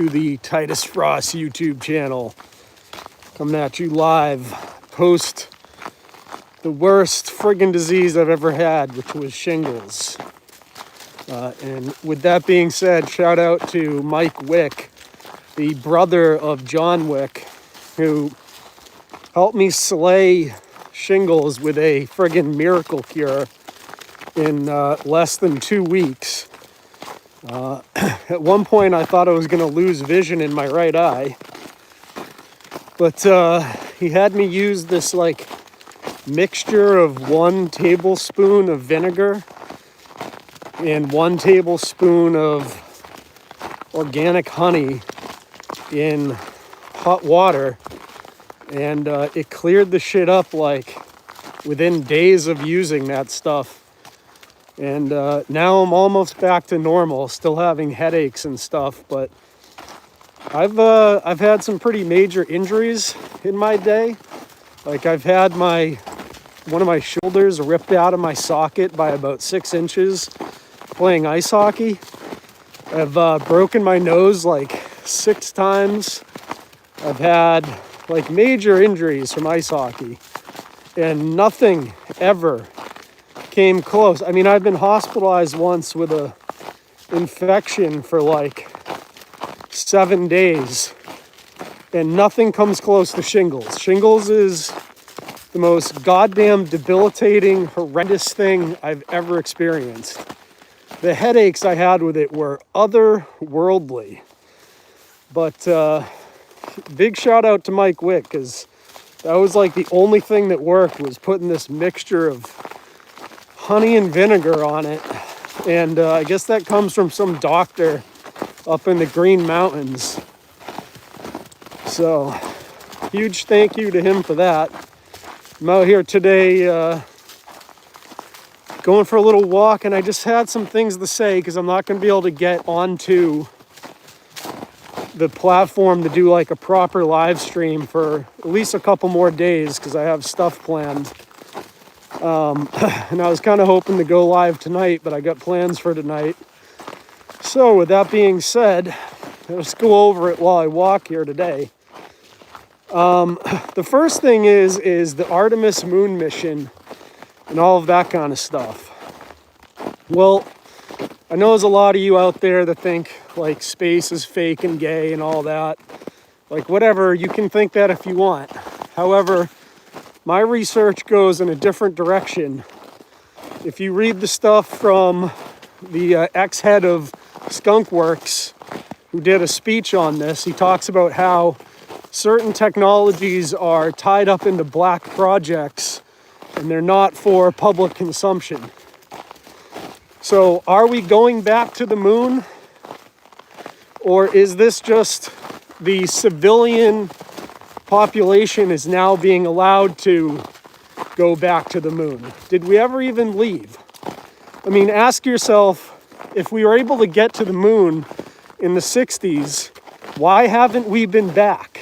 to the Titus Frost YouTube channel. Coming at you live post the worst friggin' disease I've ever had, which was shingles. And with that being said, shout out to Mike Wick, the brother of John Wick, who helped me slay shingles with a friggin' miracle cure in less than 2 weeks. At one point I thought I was going to lose vision in my right eye, but he had me use this like mixture of 1 tablespoon of vinegar and 1 tablespoon of organic honey in hot water, and it cleared the shit up like within days of using that stuff. And now I'm almost back to normal, still having headaches and stuff, but I've had some pretty major injuries in my day. Like I've had one of my shoulders ripped out of my socket by about 6 inches playing ice hockey. I've broken my nose like 6 times. I've had like major injuries from ice hockey, and nothing ever came close. I mean, I've been hospitalized once with a infection for like 7 days, and nothing comes close to shingles. Shingles is the most goddamn debilitating, horrendous thing I've ever experienced. The headaches I had with it were otherworldly. But big shout out to Mike Wick, because that was like the only thing that worked, was putting this mixture of honey and vinegar on it. And I guess that comes from some doctor up in the Green Mountains. So huge thank you to him for that. I'm out here today going for a little walk, and I just had some things to say because I'm not going to be able to get onto the platform to do like a proper live stream for at least a couple more days because I have stuff planned. And I was kind of hoping to go live tonight, but I got plans for tonight. So with that being said, let's go over it while I walk here today. The first thing is the Artemis Moon mission and all of that kind of stuff. Well, I know there's a lot of you out there that think like space is fake and gay and all that. Like whatever, you can think that if you want. However, my research goes in a different direction. If you read the stuff from the ex-head of Skunkworks, who did a speech on this, he talks about how certain technologies are tied up into black projects and they're not for public consumption. So are we going back to the moon? Or is this just the civilian population is now being allowed to go back to the moon? Did we ever even leave? I mean, ask yourself, if we were able to get to the moon in the 60s, why haven't we been back?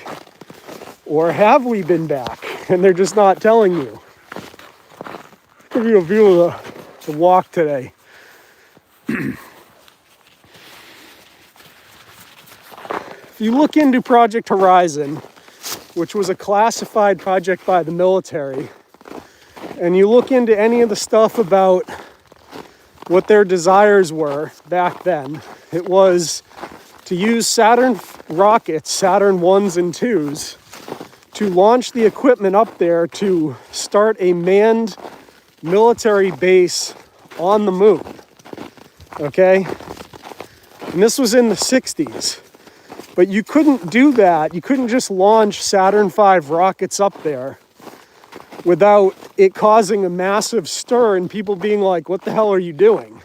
Or have we been back and they're just not telling you? I'll give you a view of the walk today. If you look into Project Horizon, which was a classified project by the military, and you look into any of the stuff about what their desires were back then, it was to use Saturn rockets, Saturn 1s and 2s, to launch the equipment up there to start a manned military base on the moon. Okay? And this was in the 60s. But you couldn't do that. You couldn't just launch Saturn V rockets up there without it causing a massive stir and people being like, what the hell are you doing?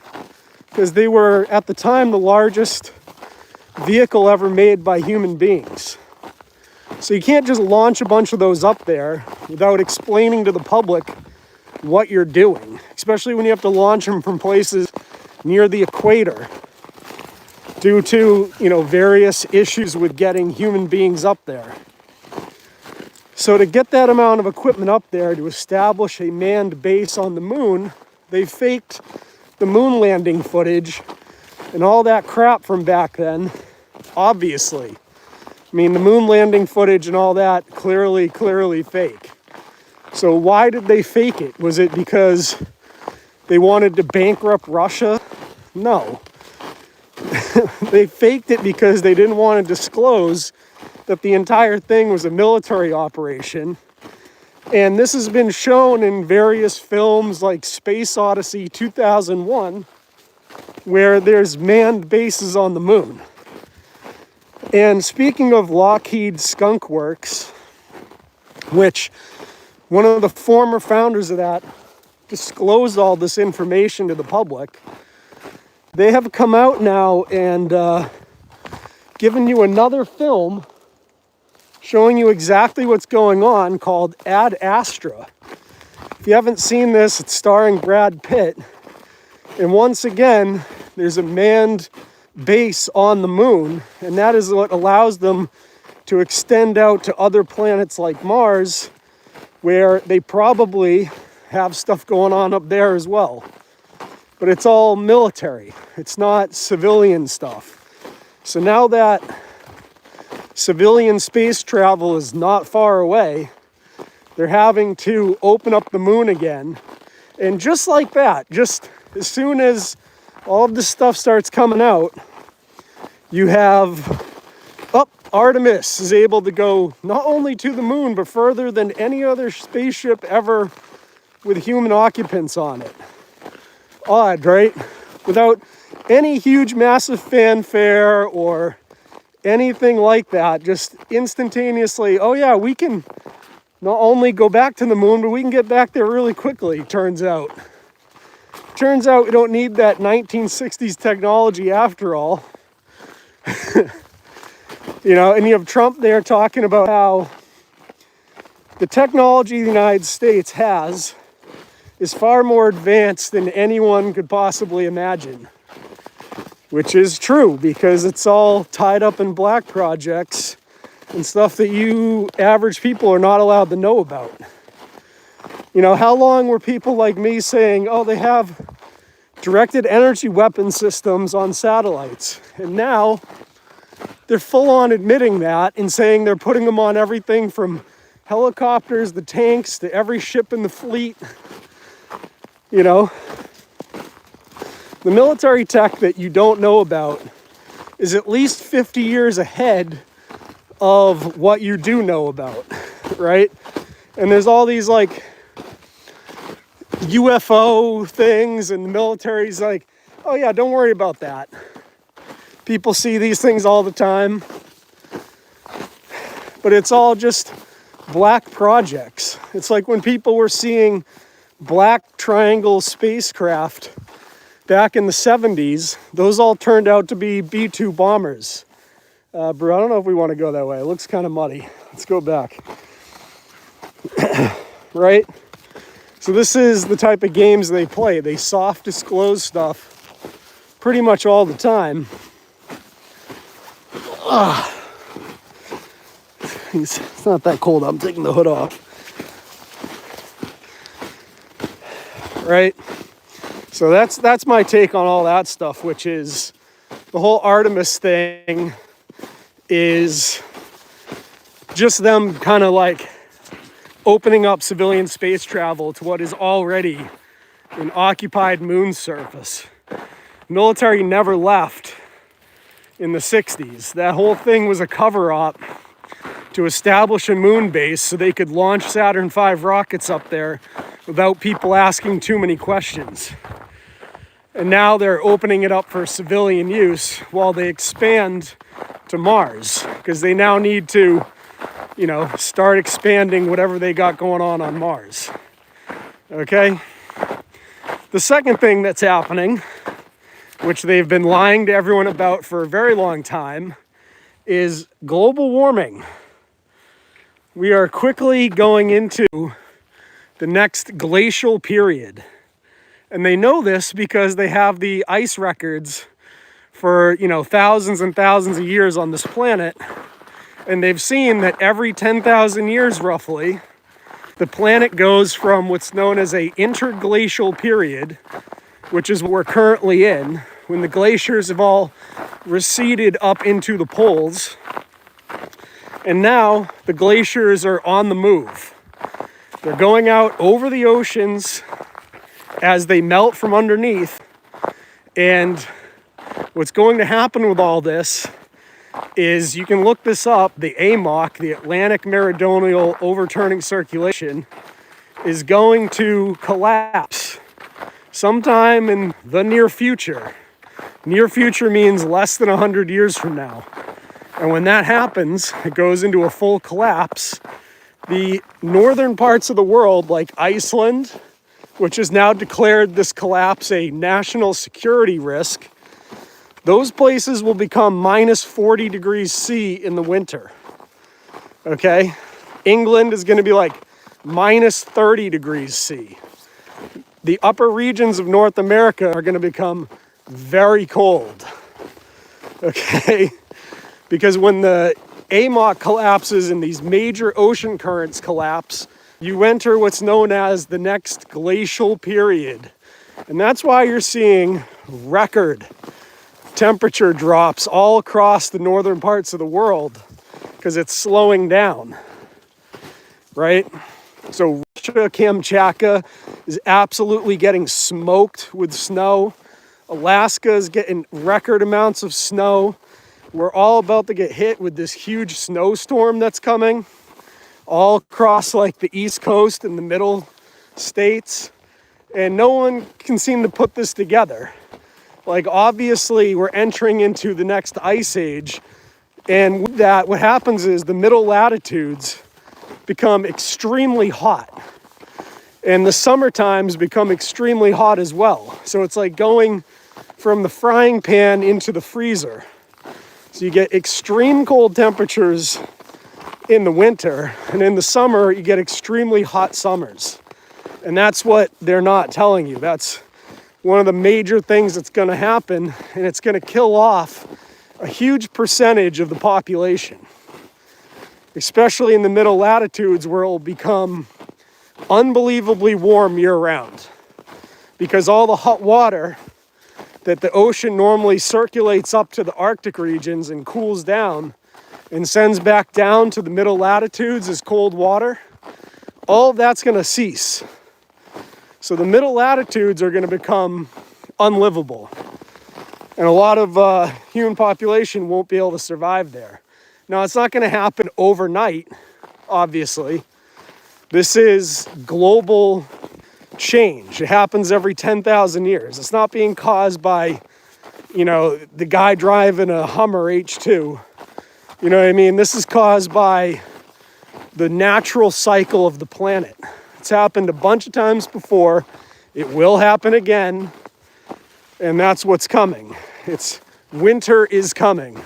Because they were, at the time, the largest vehicle ever made by human beings. So you can't just launch a bunch of those up there without explaining to the public what you're doing, especially when you have to launch them from places near the equator due to, various issues with getting human beings up there. So to get that amount of equipment up there to establish a manned base on the moon, they faked the moon landing footage and all that crap from back then obviously. I mean, the moon landing footage and all that, clearly fake. So why did they fake it? Was it because they wanted to bankrupt Russia? No. They faked it because they didn't want to disclose that the entire thing was a military operation. And this has been shown in various films like Space Odyssey 2001, where there's manned bases on the moon. And speaking of Lockheed Skunk Works, which one of the former founders of that disclosed all this information to the public, they have come out now and given you another film showing you exactly what's going on called Ad Astra. If you haven't seen this, it's starring Brad Pitt. And once again, there's a manned base on the moon, and that is what allows them to extend out to other planets like Mars, where they probably have stuff going on up there as well. But it's all military. It's not civilian stuff. So now that civilian space travel is not far away, they're having to open up the moon again. And just like that, just as soon as all of this stuff starts coming out, you have, Artemis is able to go not only to the moon, but further than any other spaceship ever with human occupants on it. Odd, right? Without any huge, massive fanfare or anything like that, just instantaneously, oh yeah, we can not only go back to the moon, but we can get back there really quickly, turns out. Turns out we don't need that 1960s technology after all. You know, and you have Trump there talking about how the technology the United States has is far more advanced than anyone could possibly imagine. Which is true, because it's all tied up in black projects and stuff that you average people are not allowed to know about. You know, how long were people like me saying, oh, they have directed energy weapon systems on satellites? And now they're full on admitting that and saying they're putting them on everything from helicopters, the tanks, to every ship in the fleet. You know, the military tech that you don't know about is at least 50 years ahead of what you do know about, right? And there's all these like UFO things, and the military's like, oh yeah, don't worry about that. People see these things all the time. But it's all just black projects. It's like when people were seeing black triangle spacecraft back in the 70s, those all turned out to be B-2 bombers. Bro, I don't know if we want to go that way. It looks kind of muddy. Let's go back. Right? So this is the type of games they play. They soft disclose stuff pretty much all the time. It's not that cold. I'm taking the hood off. Right? So that's my take on all that stuff, which is the whole Artemis thing is just them kind of like opening up civilian space travel to what is already an occupied moon surface. Military never left in the 60s. That whole thing was a cover-up to establish a moon base so they could launch Saturn V rockets up there without people asking too many questions. And now they're opening it up for civilian use while they expand to Mars, because they now need to, you know, start expanding whatever they got going on Mars. Okay? The second thing that's happening, which they've been lying to everyone about for a very long time, is global warming. We are quickly going into the next glacial period. And they know this because they have the ice records for, you know, thousands and thousands of years on this planet. And they've seen that every 10,000 years, roughly, the planet goes from what's known as an interglacial period, which is what we're currently in, when the glaciers have all receded up into the poles. And now the glaciers are on the move. They're going out over the oceans as they melt from underneath. And what's going to happen with all this is, you can look this up, the AMOC, the Atlantic Meridional Overturning Circulation, is going to collapse sometime in the near future. Near future means less than 100 years from now. And when that happens, it goes into a full collapse. The northern parts of the world, like Iceland, which has now declared this collapse a national security risk, those places will become minus 40 degrees C in the winter. Okay? England is going to be like minus 30 degrees C. The upper regions of North America are going to become very cold. Okay? Because when the AMOC collapses and these major ocean currents collapse, you enter what's known as the next glacial period. And that's why you're seeing record temperature drops all across the northern parts of the world, because it's slowing down, right? So Russia, Kamchatka is absolutely getting smoked with snow. Alaska is getting record amounts of snow. We're all about to get hit with this huge snowstorm that's coming all across like the East Coast and the middle states. And no one can seem to put this together. Like, obviously, we're entering into the next ice age. And with that, what happens is the middle latitudes become extremely hot. And the summer times become extremely hot as well. So it's like going from the frying pan into the freezer. So you get extreme cold temperatures in the winter, and in the summer, you get extremely hot summers. And that's what they're not telling you. That's one of the major things that's going to happen, and it's going to kill off a huge percentage of the population, especially in the middle latitudes, where it will become unbelievably warm year-round, because all the hot water that the ocean normally circulates up to the Arctic regions and cools down and sends back down to the middle latitudes as cold water, all of that's going to cease. So the middle latitudes are going to become unlivable. And a lot of human population won't be able to survive there. Now, it's not going to happen overnight, obviously. This is global change. It happens every 10,000 years. It's not being caused by, the guy driving a Hummer H2. You know what I mean? This is caused by the natural cycle of the planet. It's happened a bunch of times before. It will happen again. And that's what's coming. Winter is coming.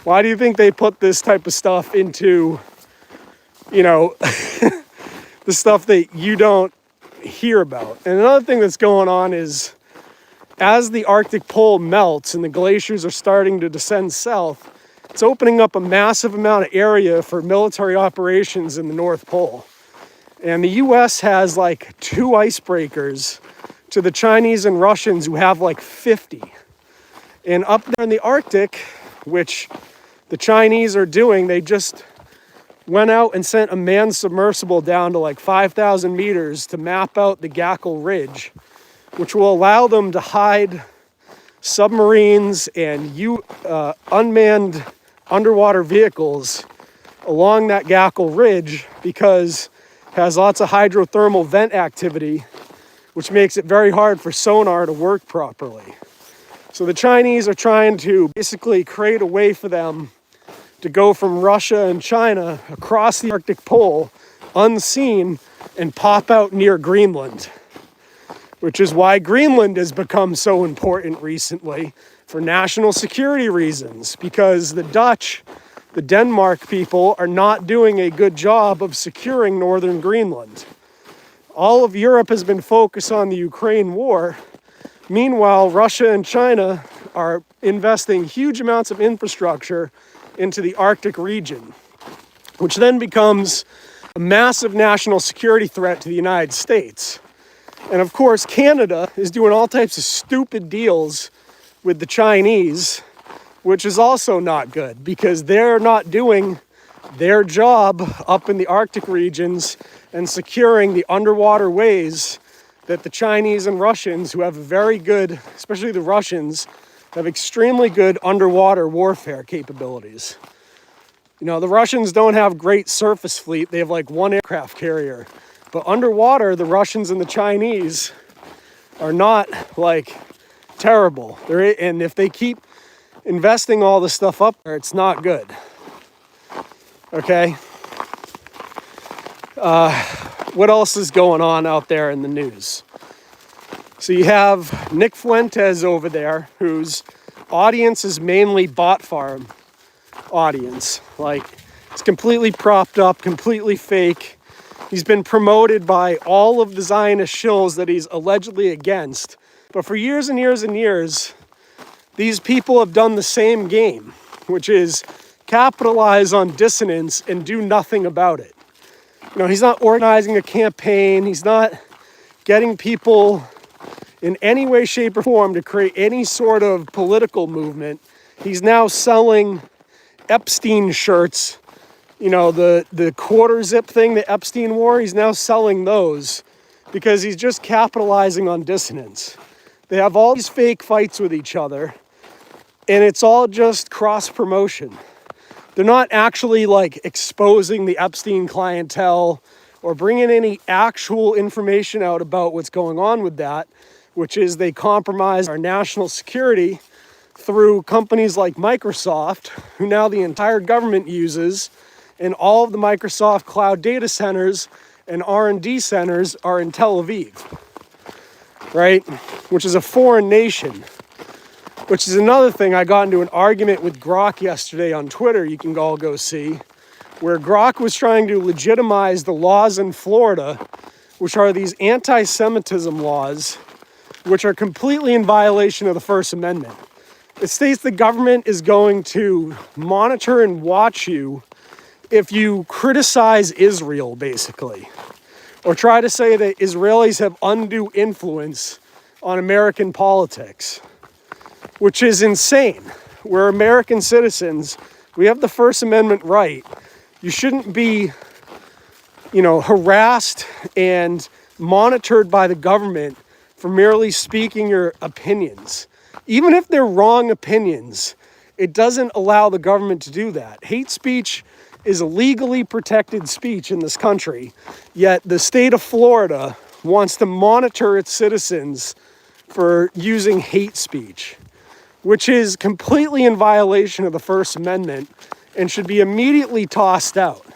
Why do you think they put this type of stuff into, the stuff that you don't hear about? And another thing that's going on is, as the Arctic pole melts and the glaciers are starting to descend south, it's opening up a massive amount of area for military operations in the North Pole. And the US has like 2 icebreakers to the Chinese and Russians, who have like 50. And up there in the Arctic, which the Chinese are doing, they just went out and sent a manned submersible down to like 5,000 meters to map out the Gackle Ridge, which will allow them to hide submarines and unmanned underwater vehicles along that Gackle Ridge, because it has lots of hydrothermal vent activity, which makes it very hard for sonar to work properly. So the Chinese are trying to basically create a way for them to go from Russia and China across the Arctic pole unseen and pop out near Greenland, which is why Greenland has become so important recently for national security reasons, because the Dutch, the Denmark people, are not doing a good job of securing northern Greenland. All of Europe has been focused on the Ukraine war. Meanwhile, Russia and China are investing huge amounts of infrastructure into the Arctic region, which then becomes a massive national security threat to the United States. And of course, Canada is doing all types of stupid deals with the Chinese, which is also not good because they're not doing their job up in the Arctic regions and securing the underwater ways that the Chinese and Russians, who have a very good, especially the Russians, have extremely good underwater warfare capabilities. You know, the Russians don't have great surface fleet. They have like one aircraft carrier. But underwater, the Russians and the Chinese are not like terrible. And if they keep investing all this stuff up there, it's not good. Okay? What else is going on out there in the news? So you have Nick Fuentes over there, whose audience is mainly bot farm audience. Like, it's completely propped up, completely fake. He's been promoted by all of the Zionist shills that he's allegedly against. But for years and years and years, these people have done the same game, which is capitalize on dissonance and do nothing about it. You know, he's not organizing a campaign. He's not getting people in any way, shape, or form to create any sort of political movement. He's now selling Epstein shirts, you know, the quarter zip thing that Epstein wore. He's now selling those because he's just capitalizing on dissonance. They have all these fake fights with each other, and it's all just cross promotion. They're not actually like exposing the Epstein clientele or bringing any actual information out about what's going on with that, which is they compromise our national security through companies like Microsoft, who now the entire government uses, and all of the Microsoft cloud data centers and R&D centers are in Tel Aviv, right? Which is a foreign nation. Which is another thing. I got into an argument with Grok yesterday on Twitter, you can all go see, where Grok was trying to legitimize the laws in Florida, which are these anti-Semitism laws, which are completely in violation of the First Amendment. It states the government is going to monitor and watch you if you criticize Israel, basically, or try to say that Israelis have undue influence on American politics, which is insane. We're American citizens. We have the First Amendment right. You shouldn't be, you know, harassed and monitored by the government for merely speaking your opinions. Even if they're wrong opinions, it doesn't allow the government to do that. Hate speech is legally protected speech in this country, yet the state of Florida wants to monitor its citizens for using hate speech, which is completely in violation of the First Amendment and should be immediately tossed out.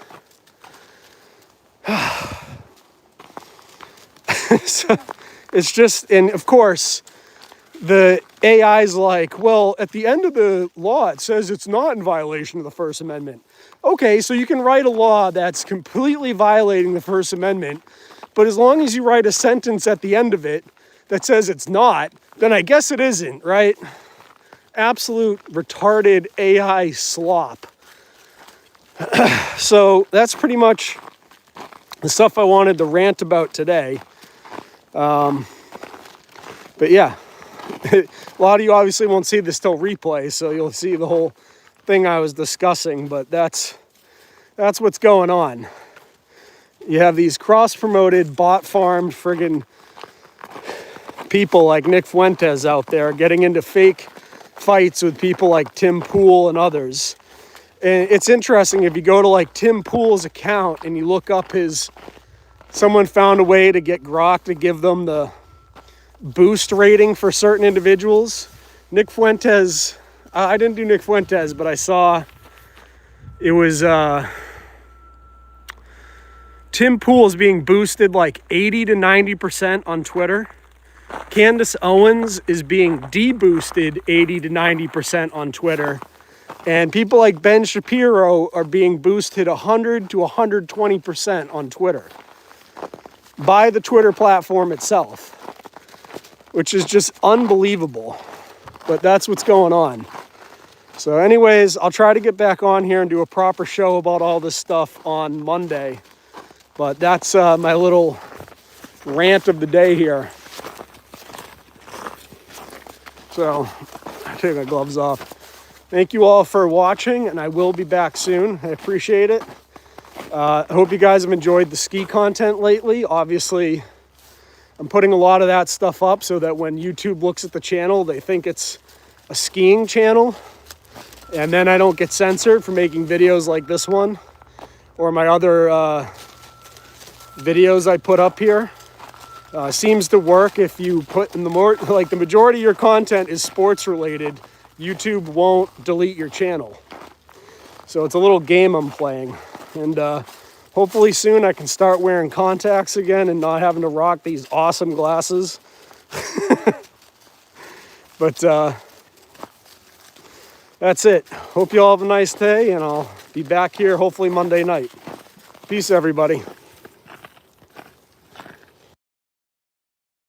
So it's just, and of course, the AI's like, well, at the end of the law, it says it's not in violation of the First Amendment. Okay, so you can write a law that's completely violating the First Amendment, but as long as you write a sentence at the end of it that says it's not, then I guess it isn't, right? Absolute retarded AI slop. So that's pretty much the stuff I wanted to rant about today. But yeah, a lot of you obviously won't see this till replay, so you'll see the whole thing I was discussing, but that's what's going on. You have these cross-promoted, bot-farmed friggin' people like Nick Fuentes out there getting into fake fights with people like Tim Pool and others. And it's interesting, if you go to like Tim Pool's account and you look up someone found a way to get Grok to give them the boost rating for certain individuals. Nick Fuentes, I didn't do Nick Fuentes, but I saw it was Tim Pool's being boosted like 80 to 90% on Twitter. Candace Owens is being deboosted 80 to 90% on Twitter. And people like Ben Shapiro are being boosted 100 to 120% on Twitter by the Twitter platform itself, which is just unbelievable. But that's what's going on. So anyways, I'll try to get back on here and do a proper show about all this stuff on Monday. But that's my little rant of the day here. So Take my gloves off. Thank you all for watching, and I will be back soon. I appreciate it. I hope you guys have enjoyed the ski content lately. Obviously, I'm putting a lot of that stuff up so that when YouTube looks at the channel, they think it's a skiing channel. And then I don't get censored for making videos like this one or my other videos I put up here. Seems to work if you put in the majority of your content is sports related. YouTube won't delete your channel. So it's a little game I'm playing. And hopefully soon I can start wearing contacts again and not having to rock these awesome glasses. But that's it. Hope you all have a nice day, and I'll be back here hopefully Monday night. Peace, everybody.